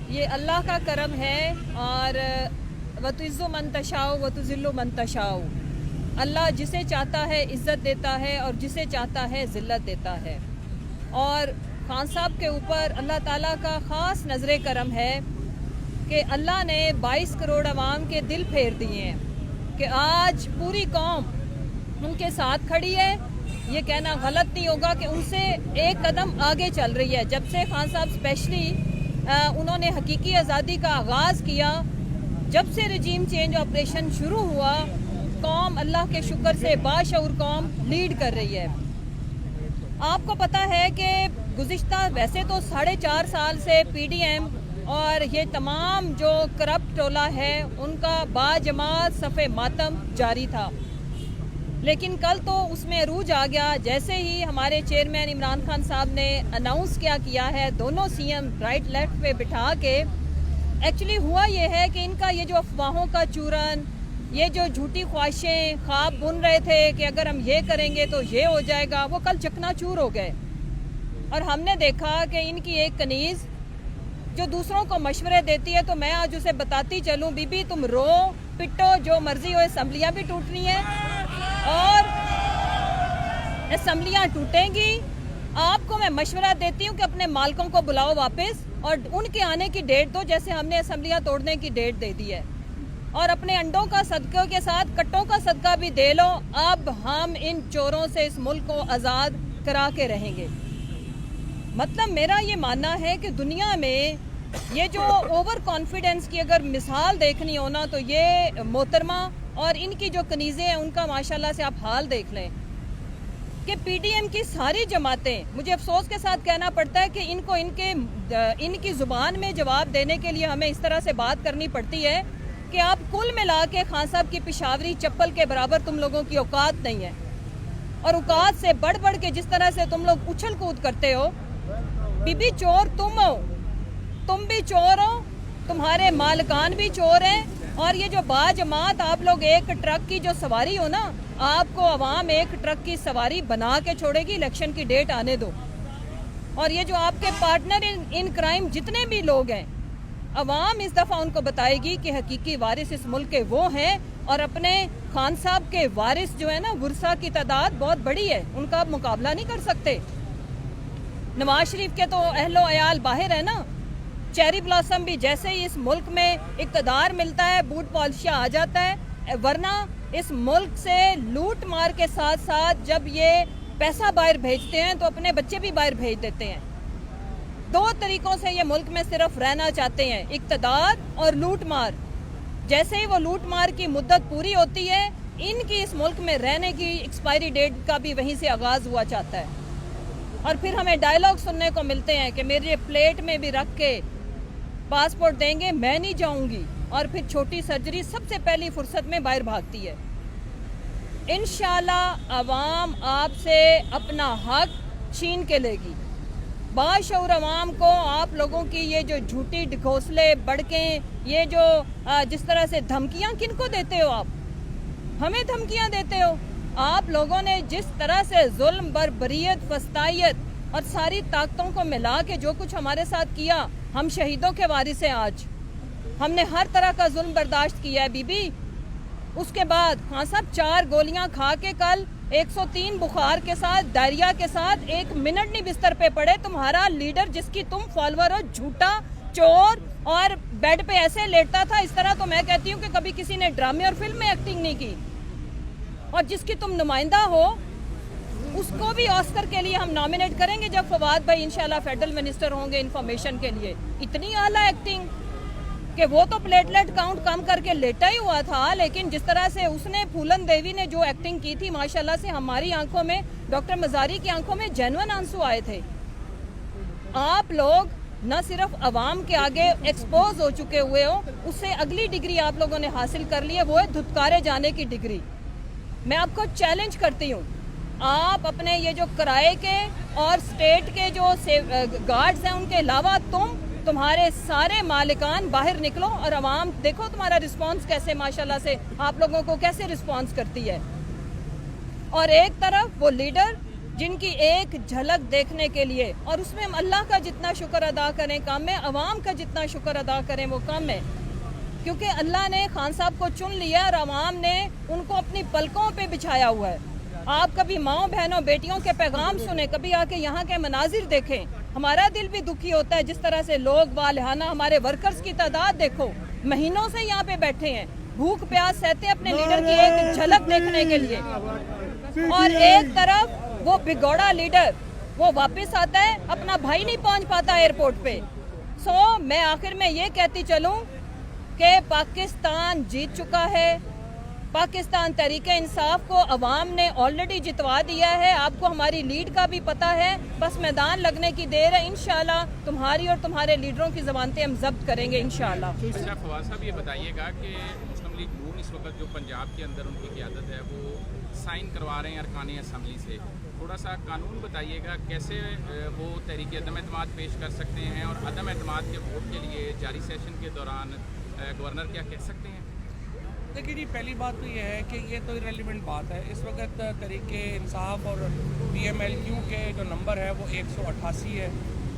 ये अल्लाह का करम है और वतुइज़्ज़ु मन तशाओ वतुज़िल्लु मन तशाओ। अल्लाह जिसे चाहता है इज़्ज़त देता है और जिसे चाहता है ज़िल्लत देता है। और खान साहब के ऊपर अल्लाह ताला का ख़ास नज़र करम है कि अल्लाह ने 22 करोड़ अवाम के दिल फेर दिए हैं कि आज पूरी कौम उनके साथ खड़ी है। ये कहना गलत नहीं होगा कि उनसे एक कदम आगे चल रही है। जब से खान साहब स्पेशली उन्होंने हकीकी आज़ादी का आगाज़ किया, जब से रजीम चेंज ऑपरेशन शुरू हुआ, कौम अल्लाह के शुक्र से बाशऊर कौम लीड कर रही है। आपको पता है कि गुज़िश्ता वैसे तो 4.5 साल से PDM और ये तमाम जो करप्ट टोला है उनका बाजमात सफ़े मातम जारी था, लेकिन कल तो उसमें अरूज आ गया जैसे ही हमारे चेयरमैन इमरान खान साहब ने अनाउंस किया है दोनों CM राइट लेफ्ट पे बिठा के। एक्चुअली हुआ ये है कि इनका ये जो अफवाहों का चूरन, ये जो झूठी ख्वाहिशें ख्वाब बुन रहे थे कि अगर हम ये करेंगे तो ये हो जाएगा, वो कल चकनाचूर हो गए। और हमने देखा कि इनकी एक कनीज़ जो दूसरों को मशवरे देती है, तो मैं आज उसे बताती चलूँ, बीबी तुम रो पिटो जो मर्जी हो, असम्बलियाँ भी टूटनी है और असम्बलियाँ टूटेंगी। आपको मैं मशवरा देती हूँ कि अपने मालिकों को बुलाओ वापस और उनके आने की डेट दो, जैसे हमने असम्बलियाँ तोड़ने की डेट दे दी है। और अपने अंडों का सदक़ों के साथ कट्टों का सदका भी दे लो। अब हम इन चोरों से इस मुल्क को आज़ाद करा के रहेंगे। मतलब मेरा ये मानना है कि दुनिया में ये जो ओवर कॉन्फिडेंस की अगर मिसाल देखनी हो ना, तो ये मोहतरमा और इनकी जो कनीज़ें हैं उनका माशाल्लाह से आप हाल देख लें कि PDM की सारी जमातें, मुझे अफसोस के साथ कहना पड़ता है कि इनको इनकी ज़ुबान में जवाब देने के लिए हमें इस तरह से बात करनी पड़ती है कि आप कुल मिला के खान साहब की पिशावरी चप्पल के बराबर तुम लोगों की औकात नहीं है। और औकात से बढ़ बढ़ के जिस तरह से तुम लोग उछल कूद करते हो, बीबी चोर तुम हो, तुम भी चोर हो, तुम्हारे मालिकान भी चोर हैं। और ये जो बाजमात आप लोग एक ट्रक की जो सवारी हो ना, आपको अवाम एक ट्रक की सवारी बना के छोड़ेगी, इलेक्शन की डेट आने दो। और ये जो आपके पार्टनर इन क्राइम जितने भी लोग हैं, अवाम इस दफ़ा उनको बताएगी कि हकीकी वारिस इस मुल्क के वो हैं और अपने खान साहब के वारिस जो है ना, वर्सा की तादाद बहुत बड़ी है, उनका आप मुकाबला नहीं कर सकते। नवाज शरीफ के तो अहलो अयाल बाहर है ना, चेरी ब्लॉसम भी जैसे ही इस मुल्क में इक़्तिदार मिलता है बूट पॉलिशिया आ जाता है। वरना इस मुल्क से लूट मार के साथ साथ जब ये पैसा बाहर भेजते हैं तो अपने बच्चे भी बाहर भेज देते हैं। 2 तरीकों से ये मुल्क में सिर्फ रहना चाहते हैं, इक़्तिदार और लूट मार। जैसे ही वो लूट मार की मुद्दत पूरी होती है, इनकी इस मुल्क में रहने की एक्सपायरी डेट का भी वहीं से आगाज़ हुआ चाहता है। और फिर हमें डायलॉग सुनने को मिलते हैं कि मेरे प्लेट में भी रख के पासपोर्ट देंगे, मैं नहीं जाऊंगी। और फिर छोटी सर्जरी सबसे पहली फुर्सत में बाहर भागती है। इंशाल्लाह अवाम आपसे अपना हक छीन के लेगी। बाशऊर अवाम को आप लोगों की ये जो झूठी ढकोसले बड़कें, ये जो जिस तरह से धमकियां किनको देते हो आप, हमें धमकियां देते हो। आप लोगों ने जिस तरह से जुल्म, बर्बरियत, फस्तायत और सारी ताकतों को मिला के जो कुछ हमारे साथ किया, हम शहीदों के वारिस हैं। आज हमने हर तरह का जुल्म बर्दाश्त किया है बीबी। उसके बाद खान साहब 4 गोलियां खा के कल 103 बुखार के साथ, डायरिया के साथ 1 मिनट नहीं बिस्तर पे पड़े। तुम्हारा लीडर जिसकी तुम फॉलोअर हो, झूठा चोर, और बेड पे ऐसे लेटता था इस तरह, तो मैं कहती हूँ कि कभी किसी ने ड्रामे और फिल्म में एक्टिंग नहीं की। और जिसकी तुम नुमाइंदा हो, उसको भी ऑस्कर के लिए हम नॉमिनेट करेंगे जब फवाद भाई इंशाल्लाह फेडरल मिनिस्टर होंगे इंफॉर्मेशन के लिए। इतनी आला एक्टिंग कि वो तो प्लेटलेट काउंट कम करके लेटा ही हुआ था, लेकिन जिस तरह से उसने, फूलन देवी ने जो एक्टिंग की थी माशाल्लाह से, हमारी आंखों में, डॉक्टर मजारी की आंखों में जेन्युइन आंसू आए थे। आप लोग न सिर्फ अवाम के आगे एक्सपोज हो चुके हुए हो, उससे अगली डिग्री आप लोगों ने हासिल कर ली है, वो है धुतकारे जाने की डिग्री। मैं आपको चैलेंज करती हूँ, आप अपने ये जो किराए के और स्टेट के जो गार्ड्स हैं उनके अलावा तुम्हारे सारे मालिकान बाहर निकलो और अवाम देखो तुम्हारा रिस्पांस कैसे माशाल्लाह से आप लोगों को कैसे रिस्पांस करती है। और एक तरफ वो लीडर जिनकी एक झलक देखने के लिए, और उसमें हम अल्लाह का जितना शुक्र अदा करें कम है, अवाम का जितना शुक्र अदा करें वो कम है, क्योंकि अल्लाह ने खान साहब को चुन लिया और अवाम ने उनको अपनी पलकों पे बिछाया हुआ है। आप कभी माओ बहनों बेटियों के पैगाम सुने, कभी आके यहाँ के मनाजिर देखें, हमारा दिल भी दुखी होता है। जिस तरह से लोग वालिहाना, हमारे वर्कर्स की तादाद देखो, महीनों से यहाँ पे बैठे हैं, भूख प्यास सहते अपने लीडर की एक झलक देखने के लिए, और एक तरफ वो बिगौड़ा लीडर वो वापस आता है, अपना भाई नहीं पहुंच पाता एयरपोर्ट पे। मैं आखिर में ये कहती चलूं कि पाकिस्तान जीत चुका है, पाकिस्तान तहरीक इंसाफ को अवाम ने ऑलरेडी जितवा दिया है। आपको हमारी लीड का भी पता है, बस मैदान लगने की देर है। इंशाल्लाह तुम्हारी और तुम्हारे लीडरों की ज़बानतें हम जब्त करेंगे इंशाल्लाह। अच्छा फवाद साहब, ये बताइएगा कि मुस्लिम लीग नून इस वक्त जो पंजाब के अंदर उनकी क़यादत है वो साइन करवा रहे हैं अरकान असम्बली से, थोड़ा सा कानून बताइएगा कैसे वो तहरीक अदम एतमाद पेश कर सकते हैं, और अदम एतमाद के वोट के लिए जारी सेशन के दौरान गवर्नर क्या कह सकते हैं? देखिए जी, पहली बात तो ये है कि ये तो इरेलीवेंट बात है। इस वक्त तहरीक इंसाफ और PMLQ के जो नंबर है वो 188 है,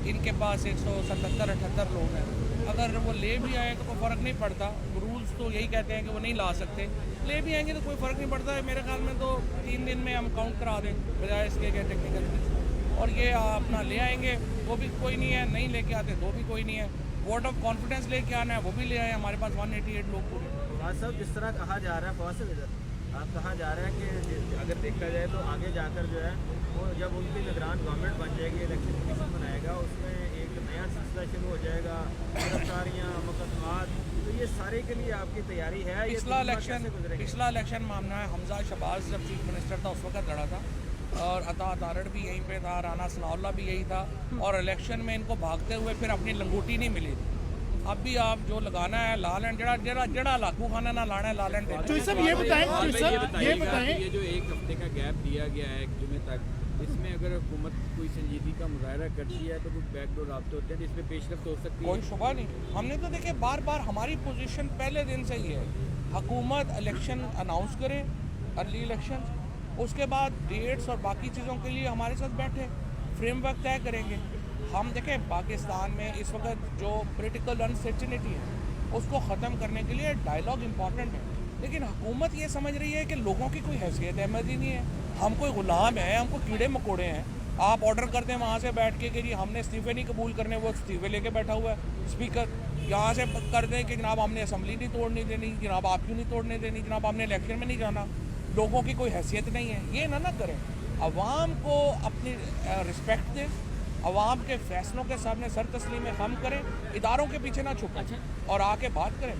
इनके पास 177-78 लोग हैं। अगर वो ले भी आए तो कोई फ़र्क नहीं पड़ता, रूल्स तो यही कहते हैं कि वो नहीं ला सकते, ले भी आएंगे तो कोई फ़र्क नहीं पड़ता है। मेरे ख्याल में तो 3 दिन में हम काउंट करा दें बजाय इसके कि टेक्निकल, और ये अपना ले आएंगे वो भी कोई नहीं है, नहीं लेके आते तो भी कोई नहीं है। वोट ऑफ कॉन्फिडेंस लेके आना है वो भी ले आए, हमारे पास 188 लोग पूरे। फवाद साहब, जिस तरह कहा जा रहा है, फवाद साहब इधर आप कहा जा रहा है कि अगर देखा जाए तो आगे जाकर जो है वो जब उनकी निगरान गवर्नमेंट बन जाएगी, इलेक्शन कमीशन बनाएगा, उसमें एक नया सिलसिला शुरू हो जाएगा, गिरफ्तारियाँ, मुकदमात, तो ये सारे के लिए आपकी तैयारी है? पिछला इलेक्शन मामला है, हमजा शहबाज जब चीफ मिनिस्टर था उस वक्त लड़ा था, और अता तारड़ भी यहीं पे था, राना सनाउल्लाह भी यही था, और इलेक्शन में इनको भागते हुए फिर अपनी लंगोटी नहीं मिली। अब भी आप जो लगाना है लाल एंड जड़ा लाखू खाना ना लाना है लाल एंड। तो सब ये बताएं ये जो एक हफ्ते का गैप दिया गया है जुमे तक, इसमें अगर हुकूमत कोई संजीदगी का मुजाहरा करती है तो कुछ बैकडोर राब्ते होते हैं, इसमें पेशरफ्त हो सकती है? कोई शुबा नहीं। हमने तो देखिए बार बार हमारी पोजीशन पहले दिन से ही है, हुकूमत इलेक्शन अनाउंस करे, अर्ली इलेक्शन, उसके बाद डेट्स और बाकी चीज़ों के लिए हमारे साथ बैठे, फ्रेमवर्क तय करेंगे। हम देखें पाकिस्तान में इस वक्त जो पॉलिटिकल अनसर्टेनिटी है उसको ख़त्म करने के लिए डायलॉग इम्पॉर्टेंट है, लेकिन हुकूमत ये समझ रही है कि लोगों की कोई हैसियत अहमद ही नहीं है, हम कोई ग़ुलाम है, हमको कीड़े मकोड़े हैं। आप ऑर्डर करते हैं वहाँ से बैठ के कि जी हमने इस्तीफ़े नहीं कबूल करने, वो इस्तीफ़े लेके बैठा हुआ है स्पीकर। यहाँ से कर दें कि जनाब हमने असम्बली नहीं तोड़ने देनी, जनाब आप क्यों नहीं तोड़ने देनी, जनाब हमने इलेक्शन में नहीं जाना, लोगों की कोई हैसियत नहीं है, ये ना करें। अवाम को अपनी रिस्पेक्ट दें, अवाम के फैसलों के सामने सर तस्लीम हम करें, इदारों के पीछे ना छुपें और आके बात करें।